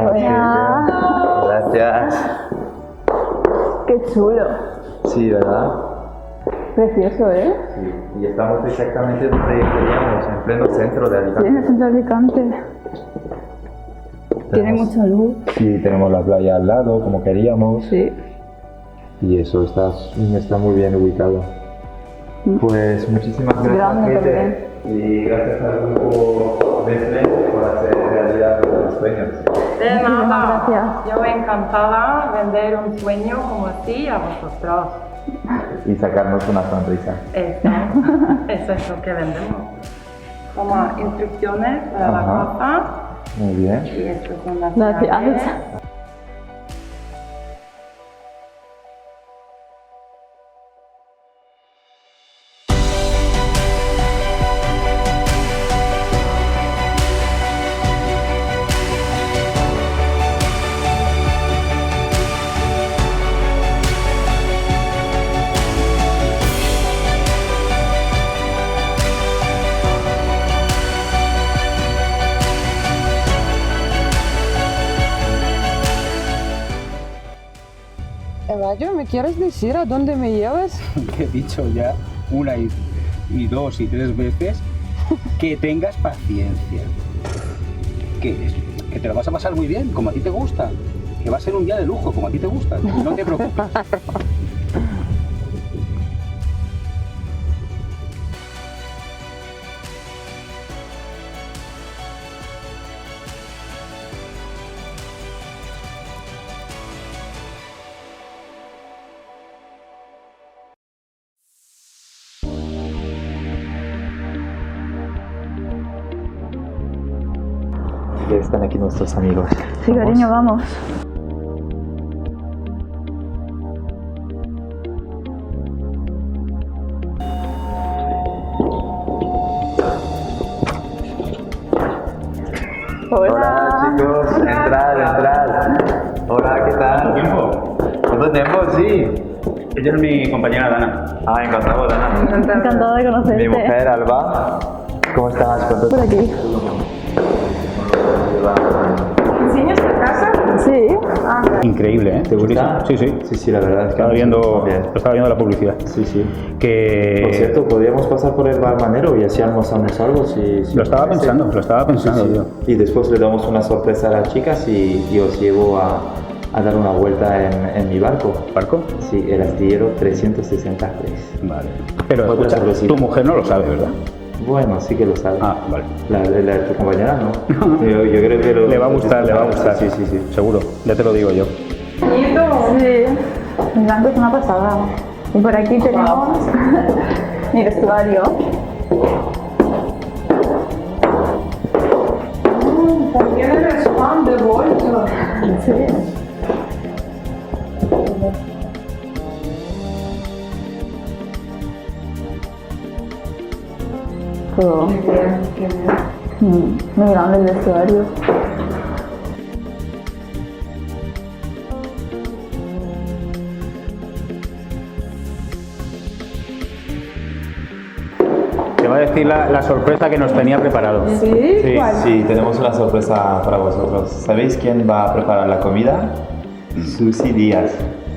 Gracias. Hola. Gracias. Qué chulo. Sí, ¿verdad? Precioso, ¿eh? Sí. Y estamos exactamente donde queríamos, en pleno centro de Sí, Alicante. en el centro de Alicante. Tiene mucha luz. Sí, tenemos la playa al lado, como queríamos. Sí. Y eso está muy bien ubicado. Pues muchísimas gracias, Grande Kate. Y gracias al grupo Nestlé por hacer realidad los sueños. De nada. Gracias. Yo encantada vender un sueño como así a vosotros. Y sacarnos una sonrisa. Eso es lo que vendemos. Como instrucciones para la Ajá. casa. Muy bien. Y estas son las Gracias. llaves. Eladio, ¿me quieres decir a dónde me llevas? Te he dicho ya una y dos y tres veces que tengas paciencia. Que te lo vas a pasar muy bien, como a ti te gusta. Que va a ser un día de lujo, como a ti te gusta. No te preocupes. Ya están aquí nuestros amigos. Sí, cariño, vamos. Hola chicos, entrad. Hola, ¿qué tal? ¿Tiempo? ¿Cuánto tiempo? Sí. Ella es mi compañera Dana. Encantado, Dana. Encantada de conocerte. Mi mujer, Alba. ¿Cómo estás? ¿Cuánto Por aquí. ¿Enseñas la casa? Sí. Increíble, ¿eh? ¿Te gusta? Sí, sí. Sí, la verdad es que Estaba viendo la publicidad. Sí. Que... Por cierto, podríamos pasar por el bar Manero y así almorzamos algo si Lo estaba parece. pensando, Sí. tío. Y después le damos una sorpresa a las chicas y os llevo a dar una vuelta en mi barco. ¿Barco? Sí, el astillero 363. Vale. Pero Otra escucha, cervecita. tu mujer no lo sabe, ¿verdad? Bueno, sí que lo sabe. Ah, vale. La de tu compañera no. Yo creo que Le va a gustar. Sí. Seguro, ya te lo digo yo. Sí. El blanco es una pasada. Y por aquí tenemos mi vestuario. También el spam de bolso. Sí. Todo. Muy grande el vestuario. Te va a decir la sorpresa que nos tenía preparado. ¿Sí? Sí. ¿Cuál? Sí, tenemos una sorpresa para vosotros. ¿Sabéis quién va a preparar la comida? Susi Díaz.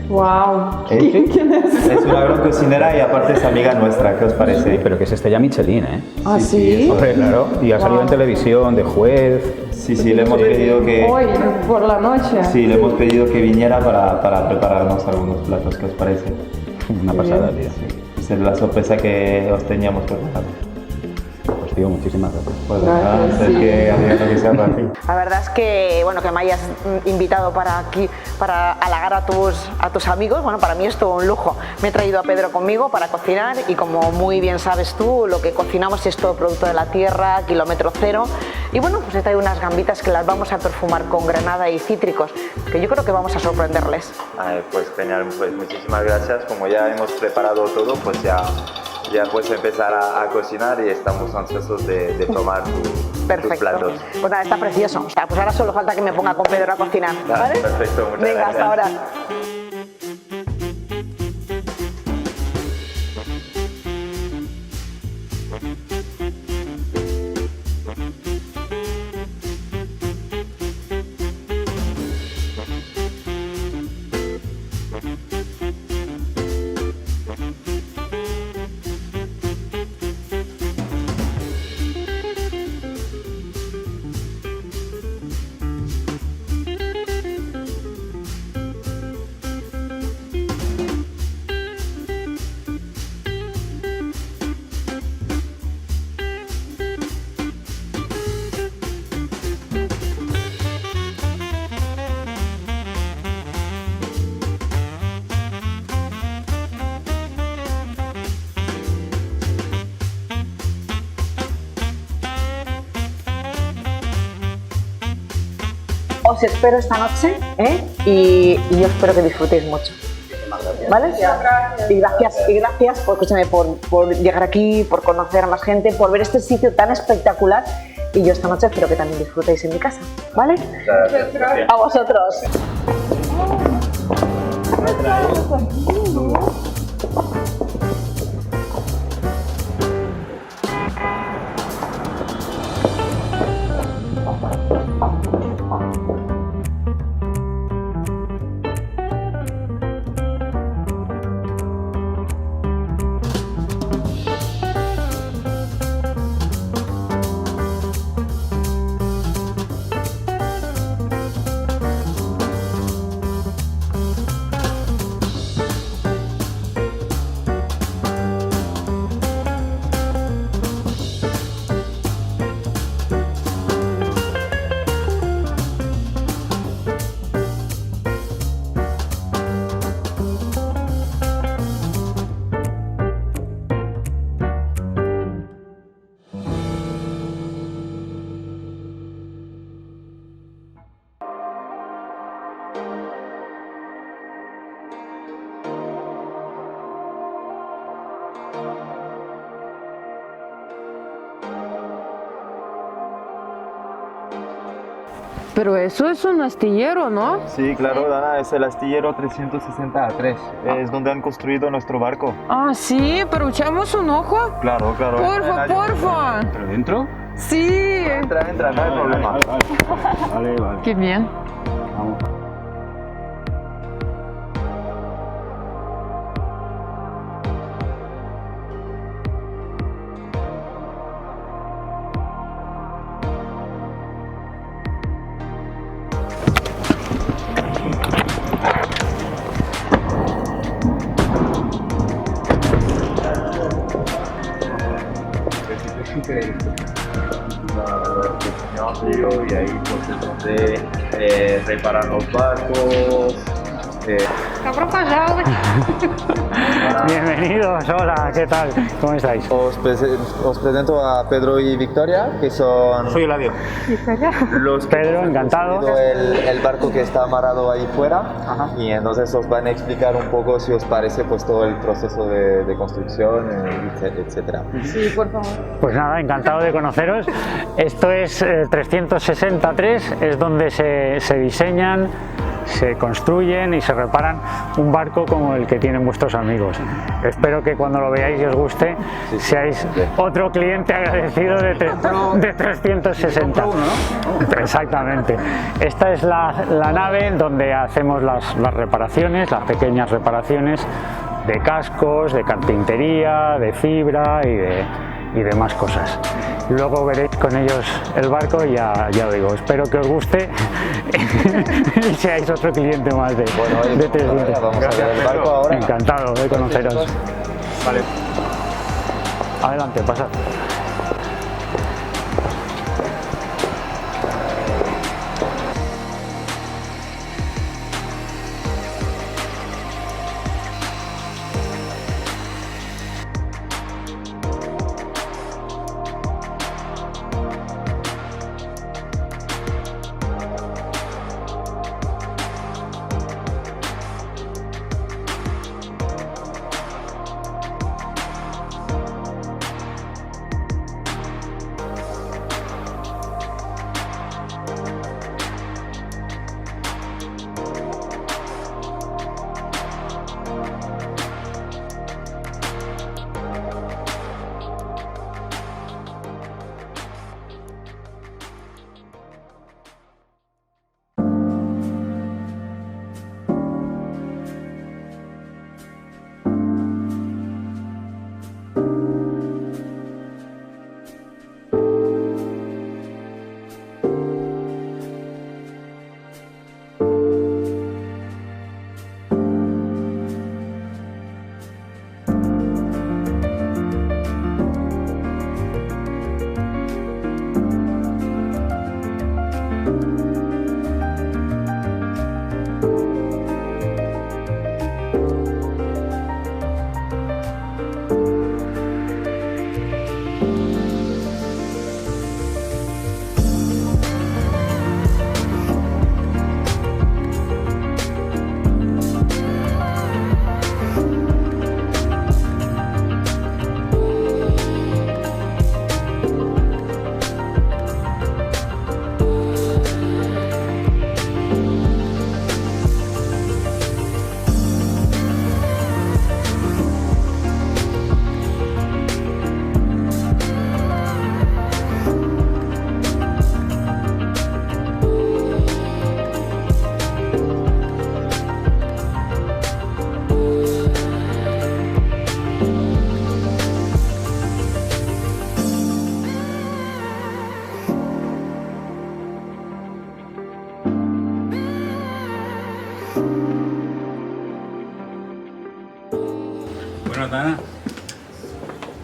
Wow. ¿Quién es? Es una gran cocinera y aparte es amiga nuestra. ¿Qué os parece? Sí, pero que es Estrella Michelin, ¿eh? ¿Ah, sí? Hombre, claro. Y ha salido en televisión, de juez. Sí, le hemos pedido que... Hoy, por la noche. Sí, le hemos pedido que viniera para prepararnos algunos platos. ¿Qué os parece? Una pasada, tío. Esa es la sorpresa que os teníamos preparado. Pues tío, muchísimas gracias. Pues nada, es que había que sea para ti. La verdad es que, bueno, que me hayas invitado para aquí, para halagar a tus amigos, bueno, para mí es todo un lujo. Me he traído a Pedro conmigo para cocinar y como muy bien sabes tú, lo que cocinamos es todo producto de la tierra, kilómetro cero. Y bueno, pues he traído unas gambitas que las vamos a perfumar con granada y cítricos, que yo creo que vamos a sorprenderles. Pues genial, pues muchísimas gracias. Como ya hemos preparado todo, pues ya puedes empezar a cocinar y estamos ansiosos de tomar tus Perfecto. platos. Pues nada, está precioso. O sea, pues ahora solo falta que me ponga con Pedro a cocinar, ¿vale? Perfecto, muchas Venga, gracias. hasta ahora. os espero esta noche, y yo espero que disfrutéis mucho. ¿Vale? Y gracias por, escúchame, por llegar aquí, por conocer a más gente, por ver este sitio tan espectacular. Y yo esta noche espero que también disfrutéis en mi casa, ¿vale? A vosotros. Pero eso es un astillero, ¿no? Sí, claro, Dana, es el astillero 363. Es donde han construido nuestro barco. Ah, sí, pero echamos un ojo. Claro, claro. Porfa. ¿Pero dentro? Sí. Entra, no hay problema. Vale. Qué bien. Vamos. Y ahí pues es donde reparan los barcos. Bienvenidos, hola, ¿qué tal? ¿Cómo estáis? Os presento a Pedro y Victoria, que son Soy Eladio. los que Pedro, han encantado. construido el barco que está amarrado ahí fuera. Ajá. Y entonces os van a explicar un poco, si os parece, pues todo el proceso de construcción, etcétera. Sí, por favor. Pues nada, encantado de conoceros. Esto es 363, es donde se diseñan, se construyen y se reparan un barco como el que tienen vuestros amigos. Espero que cuando lo veáis y os guste, seáis otro cliente agradecido de 360. Exactamente. Esta es la nave donde hacemos las reparaciones, las pequeñas reparaciones de cascos, de carpintería, de fibra y demás cosas. Luego veréis con ellos el barco y ya os digo, espero que os guste y seáis otro cliente más de 300. Vamos a ver el barco ahora. Encantado de conoceros. Vale. Adelante, pasad.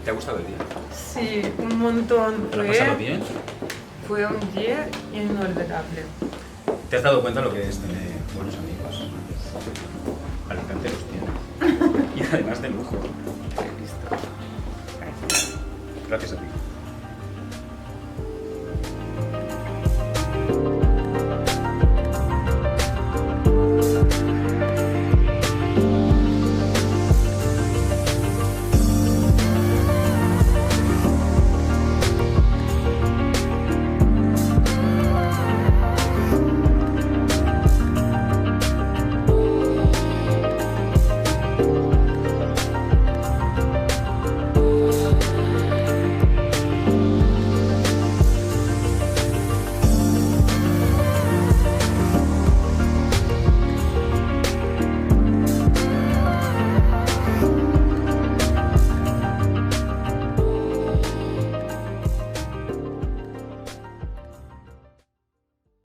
¿Te ha gustado el día? Sí, un montón. ¿Te lo has pasado bien? Fue un día inolvidable. ¿Te has dado cuenta lo que es tener buenos amigos? Alicante los tiene. Y además de lujo. Gracias a ti.